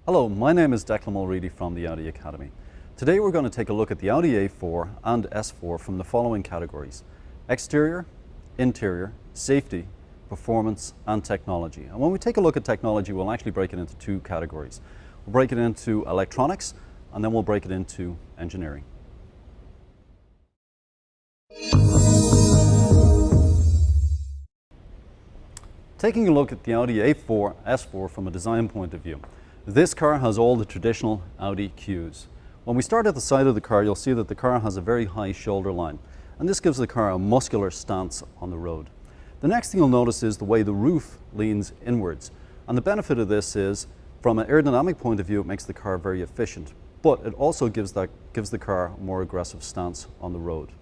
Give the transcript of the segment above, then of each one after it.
Hello, my name is Declan Mulready from the Audi Academy. Today we're going to take a look at the Audi A4 and S4 from the following categories: exterior, interior, safety, performance and technology. And when we take a look at technology, we'll actually break it into two categories. We'll break it into electronics and then we'll break it into engineering. Taking a look at the Audi A4 S4 from a design point of view, this car has all the traditional Audi cues. When we start at the side of the car, you'll see that the car has a very high shoulder line, and this gives the car a muscular stance on the road. The next thing you'll notice is the way the roof leans inwards, and the benefit of this is, from an aerodynamic point of view, it makes the car very efficient, but it also gives the car a more aggressive stance on the road.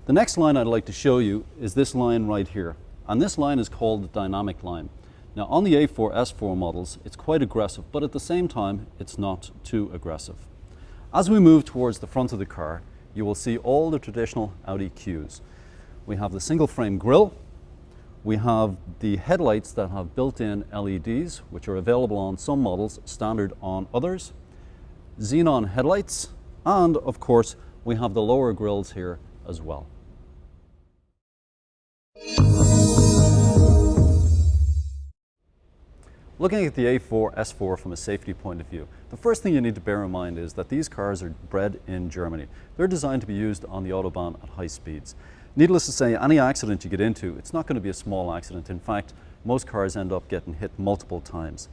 The next line I'd like to show you is this line right here. And this line is called the dynamic line. Now on the A4 S4 models, it's quite aggressive, but at the same time, it's not too aggressive. As we move towards the front of the car, you will see all the traditional Audi cues. We have the single frame grille, we have the headlights that have built-in LEDs, which are available on some models, standard on others, xenon headlights, and of course, we have the lower grilles here as well. Looking at the A4 S4 from a safety point of view, the first thing you need to bear in mind is that these cars are bred in Germany. They're designed to be used on the Autobahn at high speeds. Needless to say, any accident you get into, it's not going to be a small accident. In fact, most cars end up getting hit multiple times.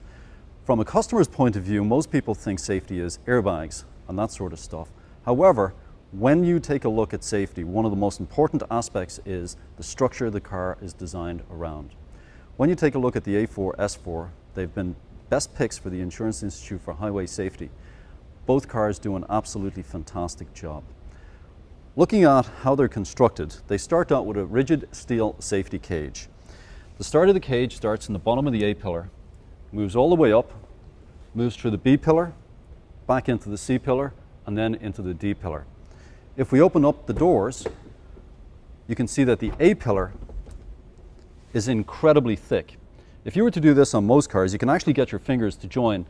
From a customer's point of view, most people think safety is airbags and that sort of stuff. However, when you take a look at safety, one of the most important aspects is the structure the car is designed around. When you take a look at the A4 S4, they've been best picks for the Insurance Institute for Highway Safety. Both cars do an absolutely fantastic job. Looking at how they're constructed, they start out with a rigid steel safety cage. The start of the cage starts in the bottom of the A pillar, moves all the way up, moves through the B pillar, back into the C pillar, and then into the D pillar. If we open up the doors, you can see that the A pillar is incredibly thick. If you were to do this on most cars, you can actually get your fingers to join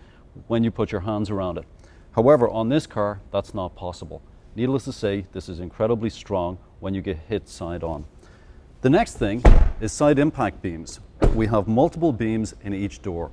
when you put your hands around it. However, on this car, that's not possible. Needless to say, this is incredibly strong when you get hit side on. The next thing is side impact beams. We have multiple beams in each door.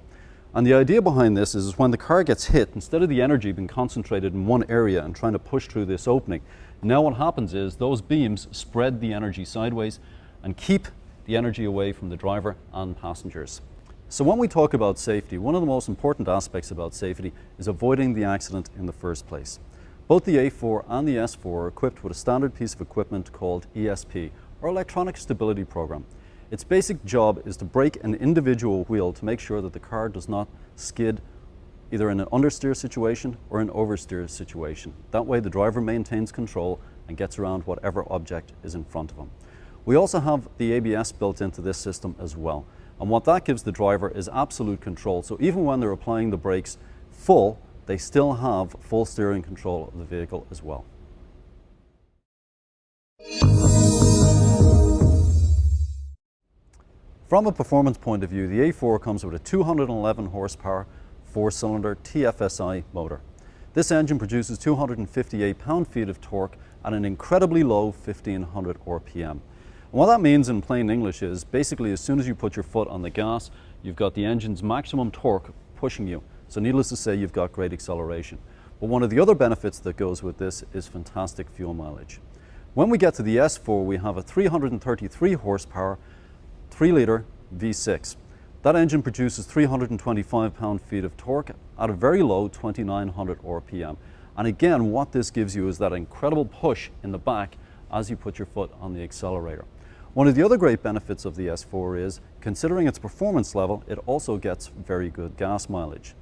And the idea behind this is when the car gets hit, instead of the energy being concentrated in one area and trying to push through this opening, now what happens is those beams spread the energy sideways and keep the energy away from the driver and passengers. So when we talk about safety, one of the most important aspects about safety is avoiding the accident in the first place. Both the A4 and the S4 are equipped with a standard piece of equipment called ESP, or Electronic Stability Program. Its basic job is to brake an individual wheel to make sure that the car does not skid either in an understeer situation or an oversteer situation. That way the driver maintains control and gets around whatever object is in front of him. We also have the ABS built into this system as well. And what that gives the driver is absolute control. So even when they're applying the brakes full, they still have full steering control of the vehicle as well. From a performance point of view, the A4 comes with a 211 horsepower, 4-cylinder TFSI motor. This engine produces 258 pound-feet of torque at an incredibly low 1500 RPM. And what that means in plain English is basically as soon as you put your foot on the gas, you've got the engine's maximum torque pushing you. So needless to say, you've got great acceleration. But one of the other benefits that goes with this is fantastic fuel mileage. When we get to the S4, we have a 333 horsepower, 3-litre V6. That engine produces 325 pound-feet of torque at a very low 2900 RPM. And again, what this gives you is that incredible push in the back as you put your foot on the accelerator. One of the other great benefits of the S4 is, considering its performance level, it also gets very good gas mileage.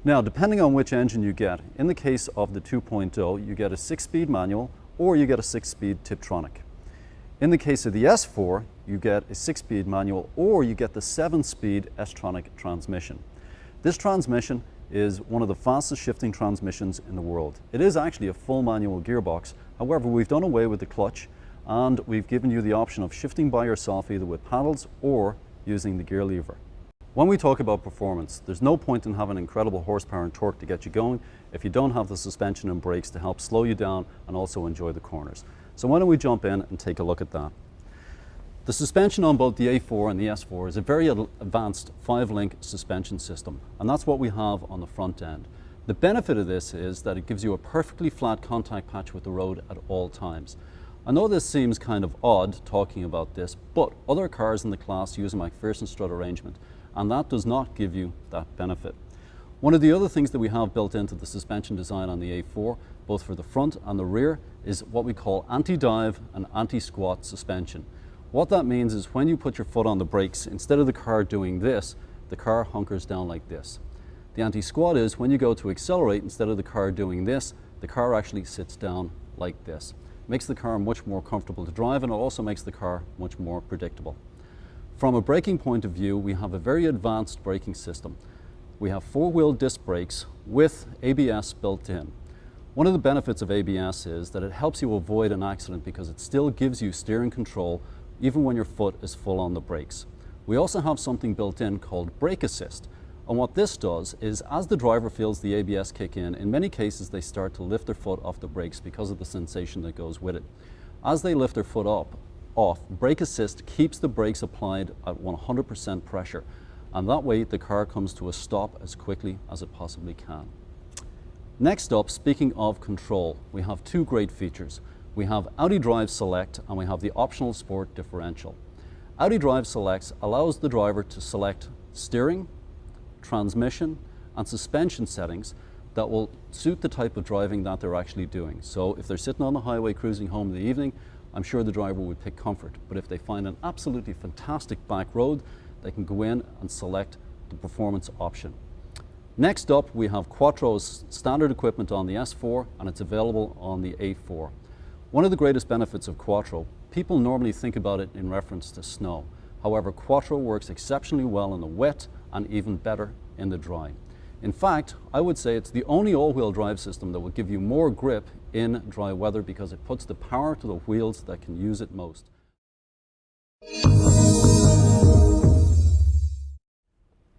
Now, depending on which engine you get, in the case of the 2.0, you get a 6-speed manual or you get a 6-speed Tiptronic. In the case of the S4, you get a 6-speed manual or you get the 7-speed S-tronic transmission. This transmission is one of the fastest shifting transmissions in the world. It is actually a full manual gearbox. However, we've done away with the clutch and we've given you the option of shifting by yourself either with paddles or using the gear lever. When we talk about performance, there's no point in having incredible horsepower and torque to get you going if you don't have the suspension and brakes to help slow you down and also enjoy the corners. So why don't we jump in and take a look at that. The suspension on both the A4 and the S4 is a very advanced 5-link suspension system, and that's what we have on the front end. The benefit of this is that it gives you a perfectly flat contact patch with the road at all times. I know this seems kind of odd talking about this, but other cars in the class use a McPherson strut arrangement, and that does not give you that benefit. One of the other things that we have built into the suspension design on the A4, both for the front and the rear, is what we call anti-dive and anti-squat suspension. What that means is when you put your foot on the brakes, instead of the car doing this, the car hunkers down like this. The anti-squat is when you go to accelerate, instead of the car doing this, the car actually sits down like this. It makes the car much more comfortable to drive, and it also makes the car much more predictable. From a braking point of view, we have a very advanced braking system. We have 4-wheel disc brakes with ABS built in. One of the benefits of ABS is that it helps you avoid an accident because it still gives you steering control even when your foot is full on the brakes. We also have something built in called brake assist. And what this does is, as the driver feels the ABS kick in many cases they start to lift their foot off the brakes because of the sensation that goes with it. As they lift their foot off, brake assist keeps the brakes applied at 100% pressure, and that way the car comes to a stop as quickly as it possibly can. Next up, speaking of control, we have two great features. We have Audi Drive Select and we have the optional Sport Differential. Audi Drive Select allows the driver to select steering, transmission and suspension settings that will suit the type of driving that they're actually doing. So if they're sitting on the highway cruising home in the evening, I'm sure the driver would pick comfort. But if they find an absolutely fantastic back road, they can go in and select the performance option. Next up, we have Quattro's standard equipment on the S4, and it's available on the A4. One of the greatest benefits of Quattro, people normally think about it in reference to snow. However, Quattro works exceptionally well in the wet and even better in the dry. In fact, I would say it's the only all-wheel drive system that will give you more grip in dry weather because it puts the power to the wheels that can use it most.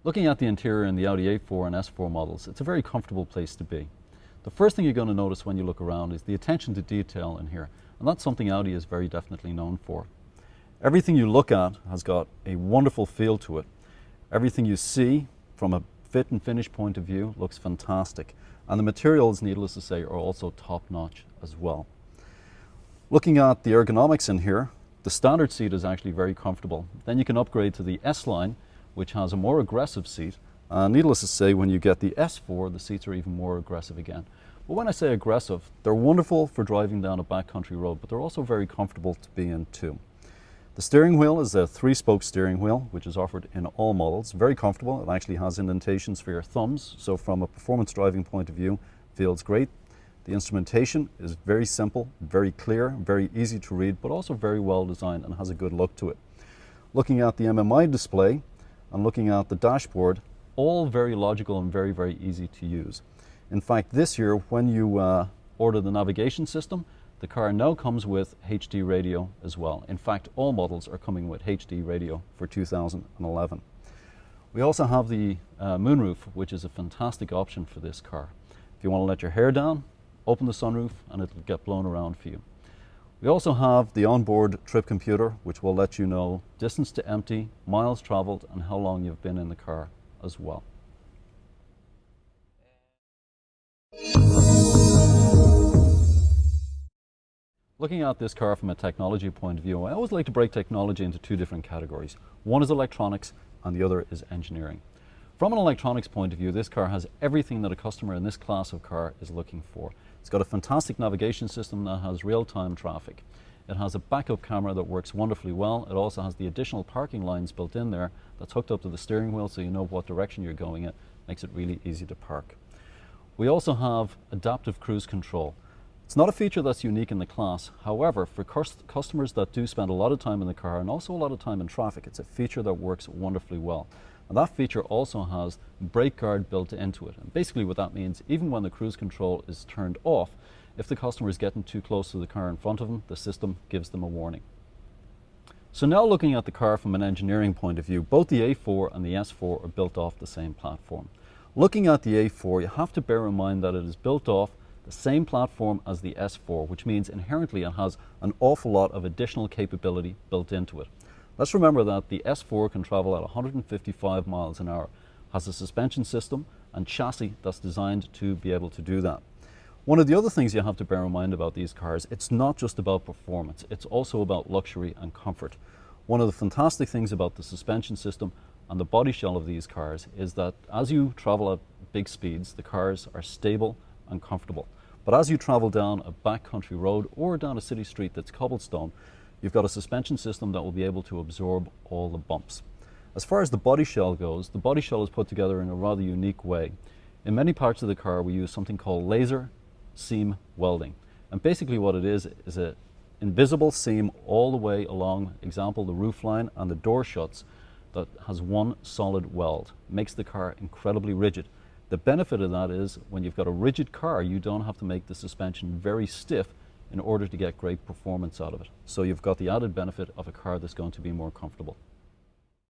Looking at the interior in the Audi A4 and S4 models, it's a very comfortable place to be. The first thing you're going to notice when you look around is the attention to detail in here, and that's something Audi is very definitely known for. Everything you look at has got a wonderful feel to it. Everything you see from a fit and finish point of view looks fantastic, and the materials, needless to say, are also top-notch as well. Looking at the ergonomics in here, the standard seat is actually very comfortable. Then you can upgrade to the S-Line, which has a more aggressive seat. Needless to say, when you get the S4, the seats are even more aggressive again. But when I say aggressive, they're wonderful for driving down a backcountry road, but they're also very comfortable to be in too. The steering wheel is a 3-spoke steering wheel, which is offered in all models. Very comfortable. It actually has indentations for your thumbs, so from a performance driving point of view, feels great. The instrumentation is very simple, very clear, very easy to read, but also very well designed and has a good look to it. Looking at the MMI display and looking at the dashboard, all very logical and very, very easy to use. In fact, this year, when you order the navigation system, the car now comes with HD radio as well. In fact, all models are coming with HD radio for 2011. We also have the moonroof, which is a fantastic option for this car. If you want to let your hair down, open the sunroof and it'll get blown around for you. We also have the onboard trip computer, which will let you know distance to empty, miles traveled, and how long you've been in the car as well. Looking at this car from a technology point of view, I always like to break technology into two different categories. One is electronics and the other is engineering. From an electronics point of view, this car has everything that a customer in this class of car is looking for. It's got a fantastic navigation system that has real-time traffic. It has a backup camera that works wonderfully well. It also has the additional parking lines built in there that's hooked up to the steering wheel so you know what direction you're going in. Makes it really easy to park. We also have adaptive cruise control. It's not a feature that's unique in the class. However, for customers that do spend a lot of time in the car and also a lot of time in traffic, it's a feature that works wonderfully well. And that feature also has brake guard built into it. And basically what that means, even when the cruise control is turned off, if the customer is getting too close to the car in front of them, the system gives them a warning. So now looking at the car from an engineering point of view, both the A4 and the S4 are built off the same platform. Looking at the A4, you have to bear in mind that it is built off the same platform as the S4, which means inherently it has an awful lot of additional capability built into it. Let's remember that the S4 can travel at 155 miles an hour, has a suspension system and chassis that's designed to be able to do that. One of the other things you have to bear in mind about these cars, it's not just about performance, it's also about luxury and comfort. One of the fantastic things about the suspension system and the body shell of these cars is that as you travel at big speeds, the cars are stable and comfortable. But as you travel down a backcountry road or down a city street that's cobblestone, you've got a suspension system that will be able to absorb all the bumps. As far as the body shell goes, the body shell is put together in a rather unique way. In many parts of the car we use something called laser seam welding. And basically what it is an invisible seam all the way along, example, the roof line and the door shuts, that has one solid weld. Makes the car incredibly rigid. The benefit of that is when you've got a rigid car, you don't have to make the suspension very stiff in order to get great performance out of it. So you've got the added benefit of a car that's going to be more comfortable.